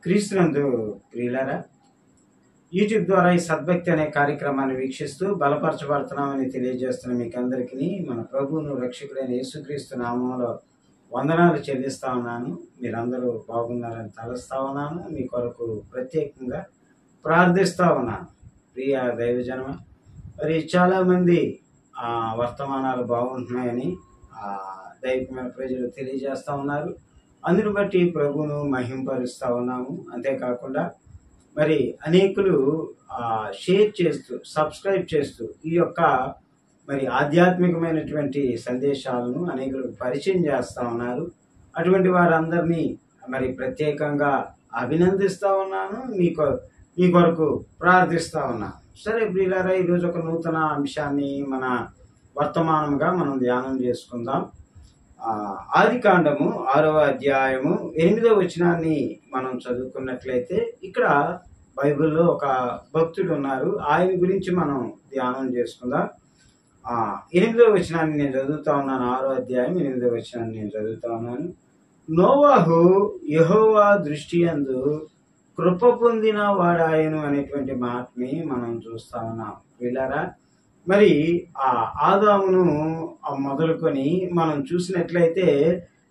క్రీస్తునందు ప్రియులారా, యూట్యూబ్ ద్వారా ఈ సద్భక్తి అనే కార్యక్రమాన్ని వీక్షిస్తూ బలపరచబడుతున్నామని తెలియజేస్తున్న మీకు అందరికీ మన ప్రభువును రక్షకుడైన యేసుక్రీస్తు నామంలో వందనాలు చెల్లిస్తా ఉన్నాను. మీరందరూ బాగున్నారని తలస్తా ఉన్నాను. మీ కొరకు ప్రత్యేకంగా ప్రార్థిస్తా ఉన్నాను. ప్రియ దైవజనమ, మరి చాలామంది వర్తమానాలు బాగుంటున్నాయని దైవికమైన ప్రజలు తెలియజేస్తూ ఉన్నారు. అందును బట్టి ప్రభువును మహింపరుస్తూ ఉన్నాము. అంతేకాకుండా మరి అనేకులు షేర్ చేస్తూ సబ్స్క్రైబ్ చేస్తూ ఈ యొక్క మరి ఆధ్యాత్మికమైనటువంటి సందేశాలను అనేకులకు పరిచయం చేస్తూ ఉన్నారు. అటువంటి వారందరినీ మరి ప్రత్యేకంగా అభినందిస్తూ ఉన్నాను. మీ కొరకు ప్రార్థిస్తూ ఉన్నాను. సరే ప్రియులారా, ఈరోజు ఒక నూతన అంశాన్ని మన వర్తమానంగా మనం ధ్యానం చేసుకుందాం. ఆదికాండము 6వ అధ్యాయము 8వ వచనాన్ని మనం చదువుకున్నట్లయితే ఇక్కడ బైబిల్లో ఒక భక్తుడు ఉన్నారు. ఆయన గురించి మనం ధ్యానం చేసుకుందాం. 8వ వచనాన్ని నేను చదువుతా ఉన్నాను. 6వ అధ్యాయం 8వ వచనాన్ని నేను చదువుతా ఉన్నాను. నోవాహు యెహోవా దృష్టి యందు కృప పొందిన వాడాయను అనేటువంటి మాటని మనం చూస్తా ఉన్నాం. వీళ్ళారా, మరి ఆదామును మొదలుకొని మనం చూసినట్లయితే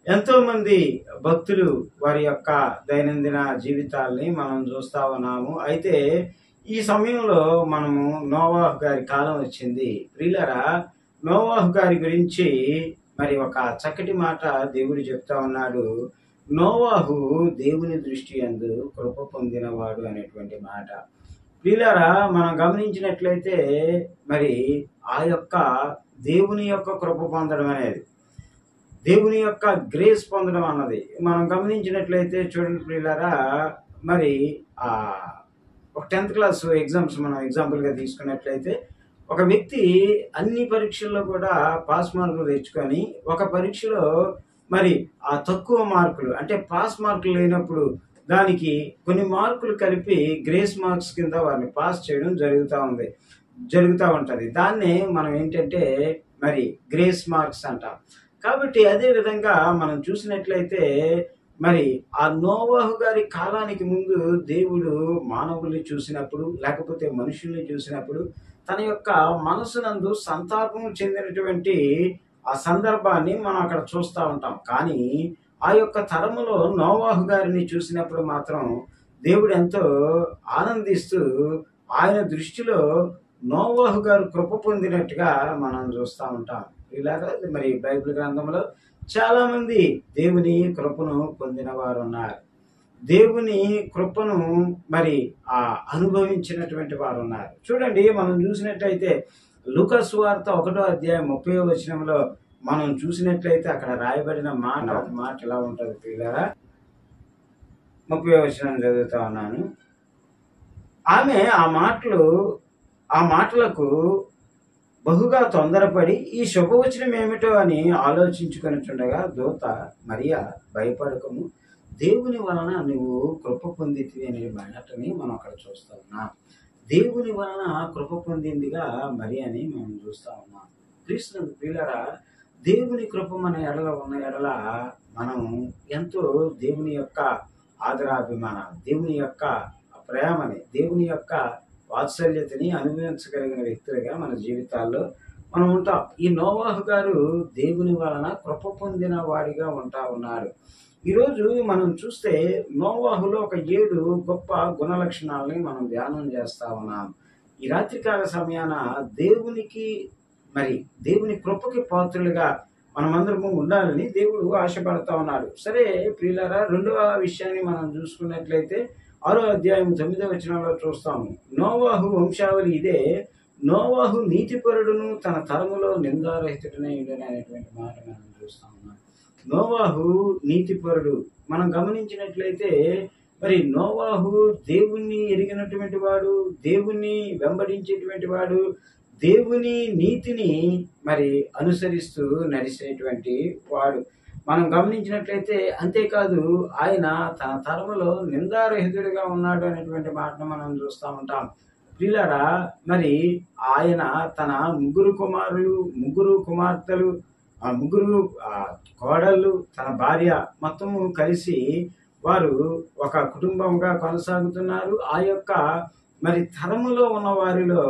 ఎంతో మంది భక్తులు వారి యొక్క దైనందిన జీవితాల్ని మనం చూస్తా ఉన్నాము. అయితే ఈ సమయంలో మనము నోవాహు గారి కాలం వచ్చింది. ప్రియులారా, నోవాహు గారి గురించి మరి ఒక చక్కటి మాట దేవుడు చెప్తా ఉన్నాడు. నోవాహు దేవుని దృష్టి యందు కృప పొందినవాడు అనేటువంటి మాట. ప్రియులారా, మనం గమనించినట్లయితే మరి ఆ యొక్క దేవుని యొక్క కృప పొందడం అనేది, దేవుని యొక్క గ్రేస్ పొందడం అన్నది మనం గమనించినట్లయితే చూడండి ప్రియులారా, మరి ఒక 10th క్లాస్ ఎగ్జామ్స్ మనం ఎగ్జాంపుల్గా తీసుకున్నట్లయితే ఒక వ్యక్తి అన్ని పరీక్షల్లో కూడా పాస్ మార్కులు తెచ్చుకొని ఒక పరీక్షలో మరి తక్కువ మార్కులు అంటే పాస్ మార్కులు లేనప్పుడు దానికి కొన్ని మార్కులు కలిపి గ్రేస్ మార్క్స్ కింద వారిని పాస్ చేయడం జరుగుతూ ఉంటుంది. దాన్నే మనం ఏంటంటే మరి గ్రేస్ మార్క్స్ అంటాం. కాబట్టి అదే విధంగా మనం చూసినట్లయితే మరి ఆ నోవాహు గారి కాలానికి ముందు దేవుడు మానవుల్ని చూసినప్పుడు లేకపోతే మనుషుల్ని చూసినప్పుడు తన యొక్క మనసునందు సంతాపం చెందినటువంటి ఆ సందర్భాన్ని మనం అక్కడ చూస్తూ ఉంటాం. కానీ ఆ యొక్క తరములో నోవాహు గారిని చూసినప్పుడు మాత్రం దేవుడు ఎంతో ఆనందిస్తూ ఆయన దృష్టిలో నోవాహు గారు కృప పొందినట్టుగా మనం చూస్తూ ఉంటాం. ఇలాగా మరి బైబిల్ గ్రంథంలో చాలా మంది దేవుని కృపను పొందిన వారు ఉన్నారు. దేవుని కృపను మరి అనుభవించినటువంటి వారు ఉన్నారు. చూడండి, మనం చూసినట్లయితే లూకా సువార్త 1వ అధ్యాయం 30వ వచనంలో మనం చూసినట్లయితే అక్కడ రాయబడిన మాట ఎలా ఉంటుంది పిల్లరా? 30వ వచనం చదువుతా ఉన్నాను. ఆమె ఆ మాటలకు బహుగా తొందరపడి ఈ శుభవచనం ఏమిటో అని ఆలోచించుకొనిచుండగా దూత మరియా, భయపడకము, దేవుని వలన నువ్వు కృప పొందితివి అనే మాటని మనం అక్కడ చూస్తా ఉన్నాం. దేవుని వలన కృప పొందిందిగా మరియని మనం చూస్తా ఉన్నాం. క్రీస్తు ప్రియులారా, దేవుని కృప మన ఎడల ఉన్న ఎడల మనం ఎంతో దేవుని యొక్క ఆదరాభిమానాలు, దేవుని యొక్క ప్రేమని, దేవుని యొక్క వాత్సల్యతని అనుభవించగలిగిన వ్యక్తులుగా మన జీవితాల్లో మనం ఉంటాం. ఈ నోవాహు గారు దేవుని వలన కృప పొందిన వాడిగా ఉన్నాడు. ఈరోజు మనం చూస్తే నోవాహులో ఒక 7 గొప్ప గుణ లక్షణాలని మనం ధ్యానం చేస్తా ఉన్నాం. ఈ రాత్రికాల సమయాన దేవుని కృపకి పాత్రులుగా మనమందరము ఉండాలని దేవుడు ఆశపడతా ఉన్నాడు. సరే ప్రియులారా, 2వ విషయాన్ని మనం చూసుకున్నట్లయితే 6వ అధ్యాయం 9వ వచనంలో చూస్తాము. నోవాహు వంశావళి ఇదే, నోవాహు నీతిపరుడును తన తరములో నిందారహితుడనై అనేటువంటి మాట మనం చూస్తా ఉన్నాం. నోవాహు నీతిపరుడు. మనం గమనించినట్లయితే మరి నోవాహు దేవుణ్ణి ఎరిగినటువంటి వాడు, దేవుణ్ణి వెంబడించేటువంటి వాడు, దేవుని నీతిని మరి అనుసరిస్తూ నడిచేటువంటి వాడు. మనం గమనించినట్లయితే అంతేకాదు, ఆయన తన తరములో నిందారహితుడిగా ఉన్నాడు అనేటువంటి మాటను మనం చూస్తూ ఉంటాం. ప్రియులారా, మరి ఆయన తన ముగ్గురు కుమార్తెలు, ముగ్గురు కోడళ్ళు, తన భార్య మొత్తము కలిసి వారు ఒక కుటుంబంగా కొనసాగుతున్నారు. ఆ యొక్క మరి తరములో ఉన్న వారిలో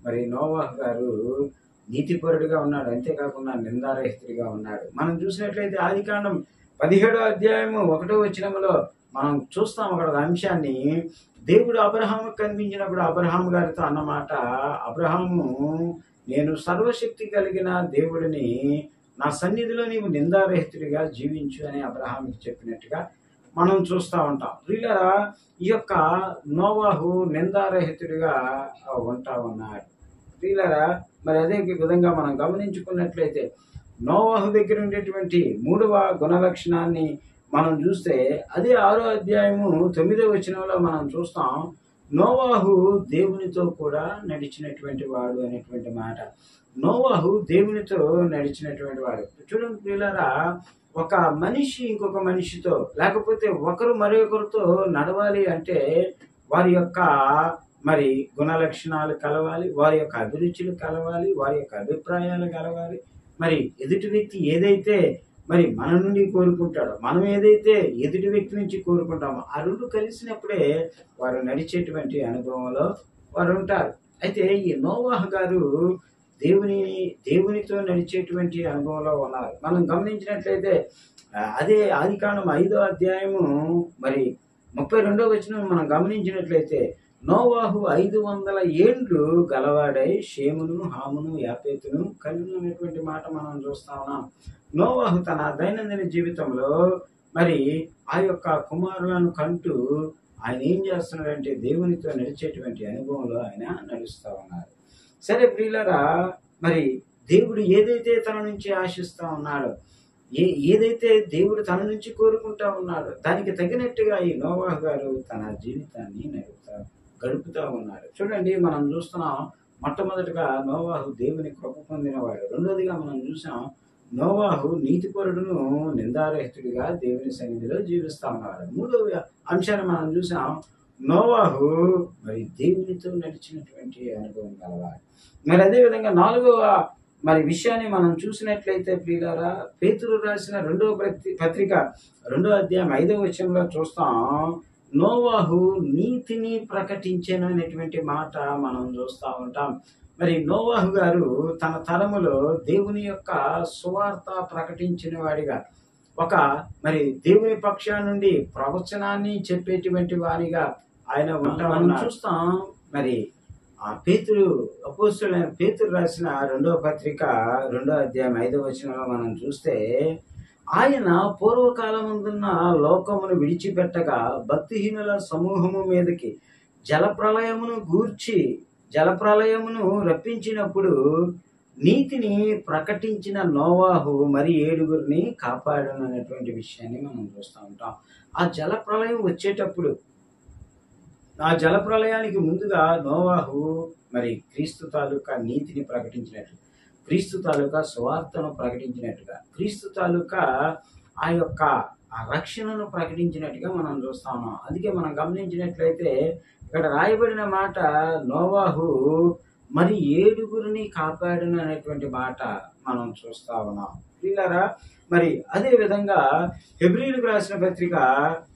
మరి నోవాహు గారు నీతిపరుడిగా ఉన్నాడు, అంతేకాకుండా నిందారహితుడిగా ఉన్నాడు. మనం చూసినట్లయితే ఆదికాండం 17వ అధ్యాయము 1వ వచనములో మనం చూస్తాం అక్కడ ఒక అంశాన్ని. దేవుడు అబ్రహాముకు కనిపించినప్పుడు అబ్రహాము గారితో అన్నమాట, అబ్రహాము, నేను సర్వశక్తి కలిగిన దేవుడిని, నా సన్నిధిలో నీవు నిందారహితుడిగా జీవించు అని అబ్రహాముకి చెప్పినట్టుగా మనం చూస్తూ ఉంటాం. వీళ్ళరా ఈ యొక్క నోవాహు నిందారహితుడిగా ఉంటా ఉన్నాడు. వీళ్ళరా మరి అదే విధంగా మనం గమనించుకున్నట్లయితే నోవాహు దగ్గర ఉండేటువంటి 3వ గుణలక్షణాన్ని మనం చూస్తే అదే 6వ అధ్యాయము 9వ వచనంలో మనం చూస్తాం. నోవాహు దేవునితో కూడా నడిచినటువంటి వాడు అనేటువంటి మాట. నోవాహు దేవునితో నడిచినటువంటి వాడు. చూడండి పిల్లరా, ఒక మనిషి ఇంకొక మనిషితో, లేకపోతే ఒకరు మరొకరితో నడవాలి అంటే వారి యొక్క మరి గుణలక్షణాలు కలవాలి, వారి యొక్క అభిరుచులు కలవాలి, వారి యొక్క అభిప్రాయాలు కలవాలి. మరి ఎదుటి వ్యక్తి ఏదైతే మరి మన నుండి కోరుకుంటాడో, మనం ఏదైతే ఎదుటి వ్యక్తి నుంచి కోరుకుంటామో, ఆ రెండు కలిసినప్పుడే వారు నడిచేటువంటి అనుభవంలో వారు ఉంటారు. అయితే ఈ నోవాహు గారు దేవునితో నడిచేటువంటి అనుభవంలో ఉన్నారు. మనం గమనించినట్లయితే అదే ఆదికాండం 5వ అధ్యాయము మరి 32వ వచనం మనం గమనించినట్లయితే నోవాహు 500 ఏండ్లు గలవాడై షేమును, హామును, యాపేతును కలుగును అనేటువంటి మాట మనం చూస్తా ఉన్నాం. నోవాహు తన దైనందిన జీవితంలో మరి ఆ యొక్క కుమారులను కంటూ ఆయన ఏం చేస్తున్నాడంటే దేవునితో నడిచేటువంటి అనుభవంలో ఆయన నడుస్తూ ఉన్నారు. సరే ప్రియులారా, మరి దేవుడు ఏదైతే తన నుంచి ఆశిస్తా ఉన్నాడో, ఏదైతే దేవుడు తన నుంచి కోరుకుంటా ఉన్నాడో దానికి తగినట్టుగా ఈ నోవాహు గారు తన జీవితాన్ని గడుపుతా ఉన్నాడు. చూడండి, మనం చూస్తున్నాం మొట్టమొదటిగా నోవాహు దేవుని కృప పొందినవాడు. రెండోదిగా మనం చూసాం నోవాహు నీతిపరుడును నిందారహితుడిగా దేవుని సన్నిధిలో జీవిస్తా ఉన్నాడు. మూడవ అంశాన్ని మనం చూసాం, నోవాహు మరి దేవునితో నడిచినటువంటి అనుభవం కలవాడు. మరి అదేవిధంగా 4వ మరి విషయాన్ని మనం చూసినట్లయితే ప్రియులారా, పేతురు రాసిన 2వ పత్రిక 2వ అధ్యాయం 5వ వచనంలో చూస్తాం, నోవాహు నీతిని ప్రకటించెను అనేటువంటి మాట మనం చూస్తూ ఉంటాం. మరి నోవాహు గారు తన తరములో దేవుని యొక్క సువార్త ప్రకటించిన వాడిగా, ఒక మరి దేవుని పక్షా నుండి ప్రవచనాన్ని చెప్పేటువంటి వారిగా ఆయన మనం చూస్తాం. మరి ఆ పేతురు, అపోస్తలుడైన పేతురు రాసిన 2వ పత్రిక 2వ అధ్యాయం 5వ వచనంలో మనం చూస్తే, ఆయన పూర్వకాలముందున్న లోకమును విడిచిపెట్టగా భక్తిహీనుల సమూహము మీదకి జలప్రలయమును రప్పించినప్పుడు నీతిని ప్రకటించిన నోవాహు మరి 7గురిని కాపాడను అనేటువంటి విషయాన్ని మనం చూస్తూ ఉంటాం. ఆ జలప్రలయం వచ్చేటప్పుడు, ఆ జలప్రలయానికి ముందుగా నోవాహు మరి క్రీస్తు తాలూకా నీతిని ప్రకటించినట్లు, క్రీస్తు తాలూకా సువార్తను ప్రకటించినట్టుగా, క్రీస్తు తాలూకా ఆ యొక్క ఆ రక్షణను ప్రకటించినట్టుగా మనం చూస్తా ఉన్నాం. అందుకే మనం గమనించినట్లయితే ఇక్కడ రాయబడిన మాట, నోవాహు మరి 7గురిని కాపాడును అనేటువంటి మాట మనం చూస్తా ఉన్నాం. పిల్లరా, మరి అదే విధంగా హెబ్రీయులకు రాసిన పత్రిక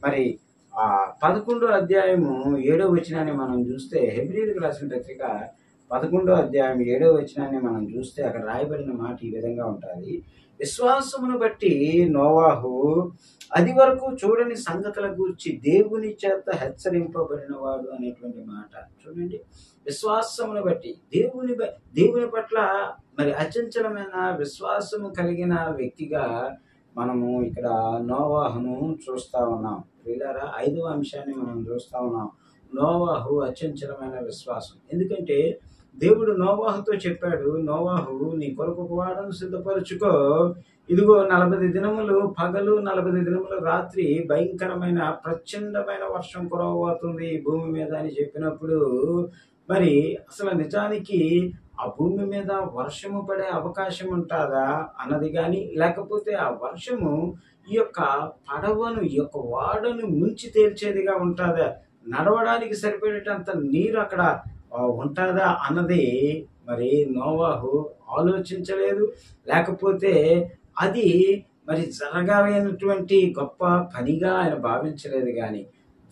మరి 11వ అధ్యాయము 7వ వచనాన్ని మనం చూస్తే, హెబ్రీయులకు రాసిన పత్రిక 11వ అధ్యాయం 7వ వచనాన్ని మనం చూస్తే అక్కడ రాయబడిన మాట ఈ విధంగా ఉంటుంది, విశ్వాసమును బట్టి నోవాహు అది వరకు చూడని సంగతుల గూర్చి దేవుని చేత హెచ్చరింపబడిన వాడు అనేటువంటి మాట. చూడండి, విశ్వాసమును బట్టి దేవుని పట్ల మరి అచంచలమైన విశ్వాసము కలిగిన వ్యక్తిగా మనము ఇక్కడ నోవాహును చూస్తా ఉన్నాం. వీళ్ళారా, 5వ అంశాన్ని మనం చూస్తా ఉన్నాం, నోవాహు అచంచలమైన విశ్వాసం. ఎందుకంటే దేవుడు నోవాహుతో చెప్పాడు, నోవాహు నీ కొరకు ఒక వాడను సిద్ధపరచుకో, ఇదిగో 40 దినములు పగలు 40 దినములు రాత్రి భయంకరమైన ప్రచండమైన వర్షం కురవబోతుంది భూమి మీద అని చెప్పినప్పుడు, మరి అసలు నిజానికి ఆ భూమి మీద వర్షము పడే అవకాశం ఉంటుందా అన్నది కానీ, లేకపోతే ఆ వర్షము ఈ యొక్క పడవను, ఈ యొక్క వాడను ముంచి తేల్చేదిగా ఉంటుందా, నడవడానికి సరిపడేటంత నీరు అక్కడ ఉంటుందా అన్నది మరి నోవాహు ఆలోచించలేదు. లేకపోతే అది మరి జరగాలైనటువంటి గొప్ప పనిగా ఆయన భావించలేదు కానీ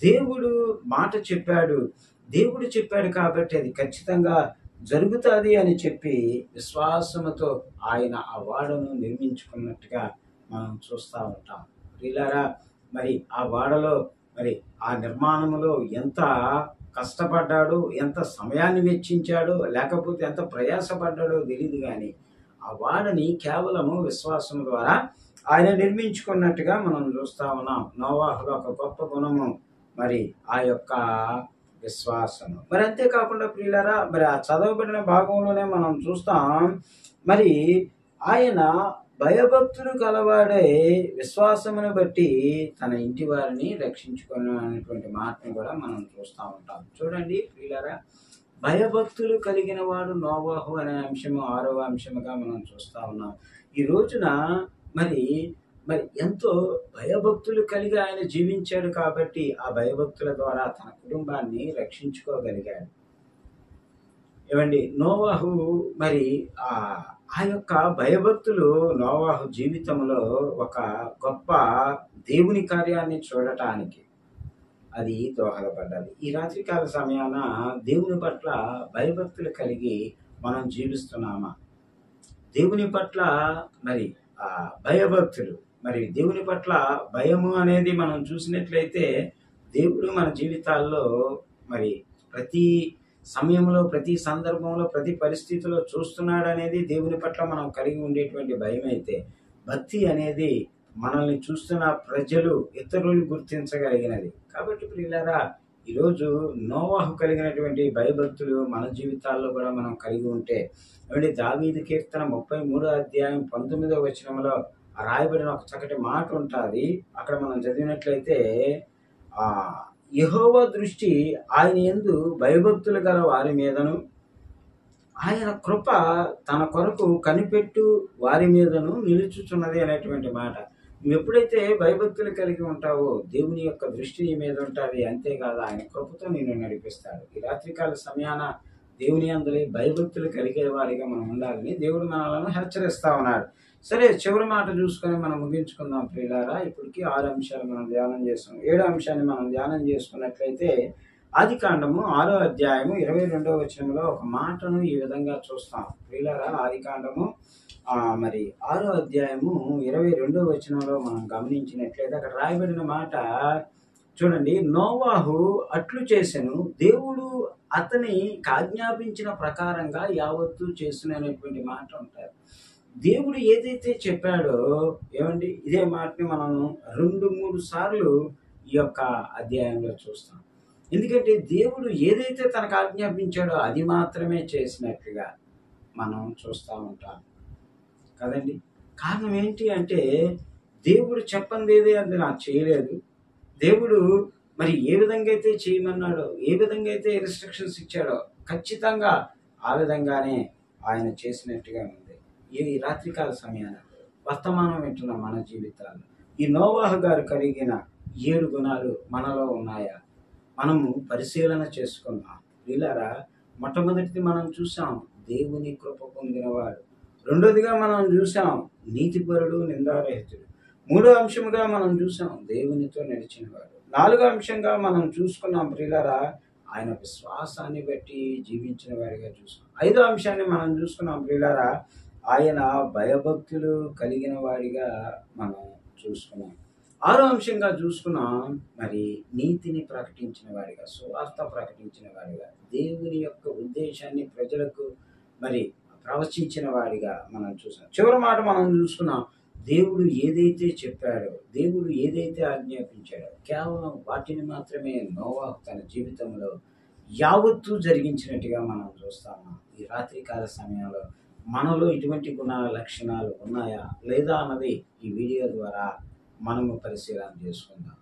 దేవుడు మాట చెప్పాడు, దేవుడు చెప్పాడు కాబట్టి అది ఖచ్చితంగా జరుగుతుంది అని చెప్పి విశ్వాసముతో ఆయన ఆ వాడను నిర్మించుకున్నట్టుగా మనం చూస్తూ ఉంటాం. ప్రియులారా, మరి ఆ వాడలో మరి ఆ నిర్మాణంలో ఎంత కష్టపడ్డాడో, ఎంత సమయాన్ని వెచ్చించాడో, లేకపోతే ఎంత ప్రయాసపడ్డాడో తెలియదు కానీ ఆ వాడని కేవలము విశ్వాసం ద్వారా ఆయన నిర్మించుకున్నట్టుగా మనం చూస్తా ఉన్నాం. నోవాహులో ఒక గొప్ప గుణము మరి ఆ యొక్క విశ్వాసము. మరి అంతేకాకుండా ప్రియులారా, మరి ఆ చదవబడిన భాగంలోనే మనం చూస్తాం, మరి ఆయన భయభక్తులు కలవాడే విశ్వాసమును బట్టి తన ఇంటి వారిని రక్షించుకుని అనేటువంటి మాటను కూడా మనం చూస్తూ ఉంటాం. చూడండి ప్రియులారా, భయభక్తులు కలిగిన వాడు నోవాహు అనే అంశము 6వ అంశముగా మనం చూస్తా ఉన్నాం. ఈ రోజున మరి మరి ఎంతో భయభక్తులు కలిగి ఆయన జీవించాడు కాబట్టి ఆ భయభక్తుల ద్వారా తన కుటుంబాన్ని రక్షించుకోగలిగాడు. ఏమండి, నోవాహు మరి ఆ యొక్క భయభక్తులు నోవాహు జీవితంలో ఒక గొప్ప దేవుని కార్యాన్ని చూడటానికి అది దోహదపడ్డది. ఈ రాత్రికాల సమయాన దేవుని పట్ల భయభక్తులు కలిగి మనం జీవిస్తున్నామా? దేవుని పట్ల మరి భయభక్తులు, మరి దేవుని పట్ల భయము అనేది మనం చూసినట్లయితే దేవుడు మన జీవితాల్లో మరి ప్రతి సమయంలో, ప్రతి సందర్భంలో, ప్రతి పరిస్థితిలో చూస్తున్నాడు అనేది దేవుని పట్ల మనం కలిగి ఉండేటువంటి భయం అయితే, భక్తి అనేది మనల్ని చూస్తున్న ప్రజలు, ఇతరులు గుర్తించగలిగినది. కాబట్టి ప్రియులారా, ఈరోజు నోవాహు కలిగినటువంటి భయభక్తులు మన జీవితాల్లో కూడా మనం కలిగి ఉంటే, ఏమంటే దావీదు కీర్తన 33వ అధ్యాయం 19వ వచనంలో రాయబడిన ఒక చక్కటి మాట ఉంటుంది. అక్కడ మనం చదివినట్లయితే యెహోవా దృష్టి ఆయన యందు భయభక్తులు గల వారి మీదను, ఆయన కృప తన కొరకు కనిపెట్టు వారి మీదను నిలుచుచున్నది అనేటువంటి మాట. నువ్వు ఎప్పుడైతే భయభక్తులు కలిగి ఉంటావో దేవుని యొక్క దృష్టి నీ మీద ఉంటుంది. అంతేకాదు, ఆయన కృపతో నిన్ను నడిపిస్తాడు. ఈ రాత్రికాల సమయాన దేవుని అందరి భయభక్తులు కలిగే వారిగా మనం ఉండాలని దేవుడు మనలను హెచ్చరిస్తా ఉన్నాడు. సరే, చివరి మాట చూసుకొని మనం ముగించుకుందాం ప్రియులారా. ఇప్పటికి 6 అంశాలు మనం ధ్యానం చేస్తాం. 7వ అంశాన్ని మనం ధ్యానం చేసుకున్నట్లయితే ఆదికాండము 6వ అధ్యాయము 22వ వచనంలో ఒక మాటను ఈ విధంగా చూస్తాం. ప్రియులారా, ఆదికాండము మరి 6వ అధ్యాయము 22వ వచనంలో మనం గమనించినట్లయితే అక్కడ రాయబడిన మాట చూడండి. నోవాహు అట్లు చేసెను, దేవుడు అతని ఆజ్ఞాపించిన ప్రకారంగా యావత్తు చేసిన అనేటువంటి మాట ఉంటారు. దేవుడు ఏదైతే చెప్పాడో, ఏమండి, ఇదే మాటని మనం 2-3 సార్లు ఈ యొక్క అధ్యాయంలో చూస్తాం. ఎందుకంటే దేవుడు ఏదైతే తనకు ఆజ్ఞాపించాడో అది మాత్రమే చేసినట్లుగా మనం చూస్తూ ఉంటాం కదండి. కారణం ఏంటి అంటే, దేవుడు చెప్పంది ఏదే అది నాకు చేయలేదు. దేవుడు మరి ఏ విధంగా అయితే చేయమన్నాడో, ఏ విధంగా అయితే రిస్ట్రిక్షన్స్ ఇచ్చాడో ఖచ్చితంగా ఆ విధంగానే ఆయన చేసినట్టుగా ఉంది. ఈ రాత్రికాల సమయాన వర్తమానం వింటున్న మన జీవితాల్లో ఈ నోవాహు గారు కలిగిన 7 గుణాలు మనలో ఉన్నాయా? మనము పరిశీలన చేసుకుందాం. వీళ్ళారా, మొట్టమొదటిది మనం చూసాం, దేవుని కృప పొందినవాడు. రెండోదిగా మనం చూసాం, నీతిపరుడు, నిందారహితుడు. 3వ అంశంగా మనం చూసాం, దేవునితో నడిచినవాడు. 4వ అంశంగా మనం చూసుకున్నాం ప్రియులారా, ఆయన విశ్వాసాన్ని బట్టి జీవించిన వారిగా చూసాం. 5వ అంశాన్ని మనం చూసుకున్నాం ప్రియులారా, ఆయన భయభక్తులు కలిగిన వాడిగా మనం చూసుకున్నాం. 6వ అంశంగా చూసుకున్నాం, మరి నీతిని ప్రకటించిన వాడిగా, సువార్త ప్రకటించిన వాడిగా, దేవుని యొక్క ఉద్దేశాన్ని ప్రజలకు మరి ప్రవచించిన వాడిగా మనం చూసాం. చివరి మాట మనం చూసుకున్నాం, దేవుడు ఏదైతే చెప్పాడో, దేవుడు ఏదైతే ఆజ్ఞాపించాడో కేవలం వాటిని మాత్రమే నోవాహు తన జీవితంలో యావత్తు జరిగించినట్టుగా మనం చూస్తాము. ఈ రాత్రికాల సమయంలో మనలో ఇటువంటి గుణ లక్షణాలు ఉన్నాయా లేదా అన్నది ఈ వీడియో ద్వారా మనము పరిశీలన చేసుకుందాం.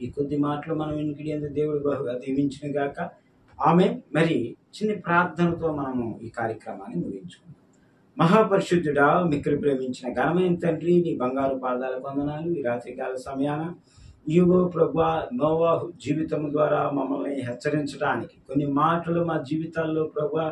ఈ కొద్ది మాటలు మనం వినికిడి దేవుడు బహుగా దీవించిన గాక. ఆమె మరి చిన్న ప్రార్థనతో మనము ఈ కార్యక్రమాన్ని ముగించుకుందాం. మహాపరిశుద్ధుడా, మిక్కిలి ప్రేమించిన ఘనమైన తండ్రి, నీ బంగారు పాదాలకు వందనాలు. ఈ రాత్రికాల సమయాన ఇదిగో ప్రభువా, నోవాహు జీవితం ద్వారా మమ్మల్ని హెచ్చరించడానికి కొన్ని మాటలు మా జీవితాల్లో ప్రభువా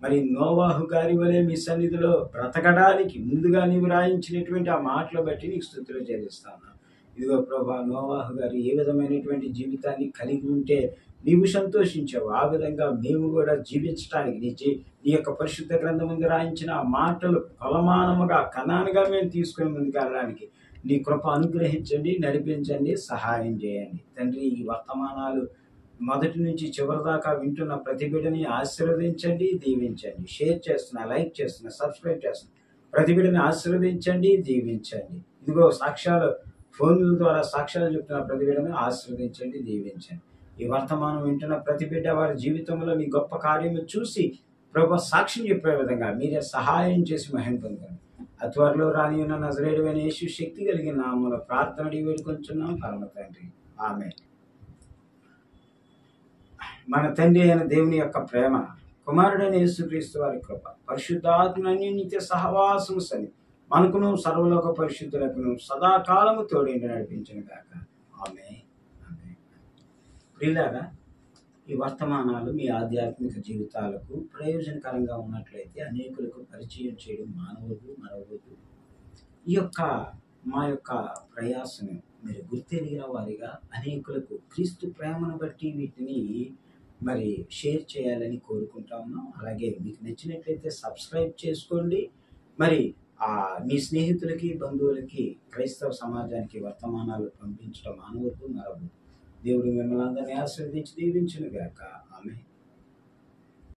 మరి నోవాహు గారి వలె మీ సన్నిధిలో బ్రతకడానికి ముందుగా నీవు రాయించినటువంటి ఆ మాటలు బట్టి నీకు స్తుతులు చెల్లిస్తాను. ఇదిగో ప్రభా, నోవాహు గారు ఏ విధమైనటువంటి జీవితాన్ని కలిగి ఉంటే నీవు సంతోషించావు, ఆ విధంగా మేము కూడా జీవించడానికి నీ యొక్క పరిశుద్ధ గ్రంథం ముందు రాయించిన ఆ మాటలు కొలమానముగా కణానుగా మేము తీసుకుని ముందుకు వెళ్ళడానికి నీ కృప అనుగ్రహించండి, నడిపించండి, సహాయం చేయండి తండ్రి. ఈ వర్తమానాలు మొదటి నుంచి చివరి దాకా వింటున్న ప్రతి బిడ్డని ఆశీర్వదించండి, దీవించండి. షేర్ చేస్తున్నా, లైక్ చేస్తున్నా, సబ్స్క్రైబ్ చేస్తున్నా ప్రతి బిడ్డని ఆశీర్వదించండి, దీవించండి. ఇదిగో సాక్ష్యాలు, ఫోన్ల ద్వారా సాక్ష్యాలు చెప్తున్న ప్రతి బిడ్డను ఆశీర్వదించండి, దీవించండి. ఈ వర్తమానం వింటున్న ప్రతి బిడ్డ వారి జీవితంలో నీ గొప్ప కార్యము చూసి ప్రభు సాక్ష్యం చెప్పే విధంగా మీరే సహాయం చేసి మహిమ పొందండి. త్వరలో రాని ఉన్న నజరేయుడైన యేసు శక్తి కలిగిన నామములో ప్రార్థన అడిగి వేడుకొంచున్నాం పరమ తండ్రి, ఆమేన్. మన తండ్రి అయిన దేవుని యొక్క ప్రేమ, కుమారుడైన యేసుక్రీస్తు వారి కృప, పరిశుద్ధాత్మ అన్యోన్య సహవాసము సని మనకును సర్వలోక పరిశుద్ధులకును సదాకాలము తోడేంటి నడిపించిన గాక, ఆమేన్. ప్రియులారా, ఈ వర్తమానాలు మీ ఆధ్యాత్మిక జీవితాలకు ప్రయోజనకరంగా ఉన్నట్లయితే అనేకులకు పరిచయం చేయడం మరవదు. ఈ యొక్క మా యొక్క ప్రయాసను మీరు గుర్తెరిగిన వారిగా అనేకులకు క్రీస్తు ప్రేమను బట్టి వీటిని మరి షేర్ చేయాలని కోరుకుంటా ఉన్నాం. అలాగే మీకు నచ్చినట్లయితే సబ్స్క్రైబ్ చేసుకోండి. మరి మీ స్నేహితులకి, బంధువులకి, క్రైస్తవ సమాజానికి వర్తమానాలు పంపించడం మరవద్దు. దేవుడు మిమ్మల్ని అందరినీ ఆశీర్వదించి దీవించును గాక, ఆమేన్.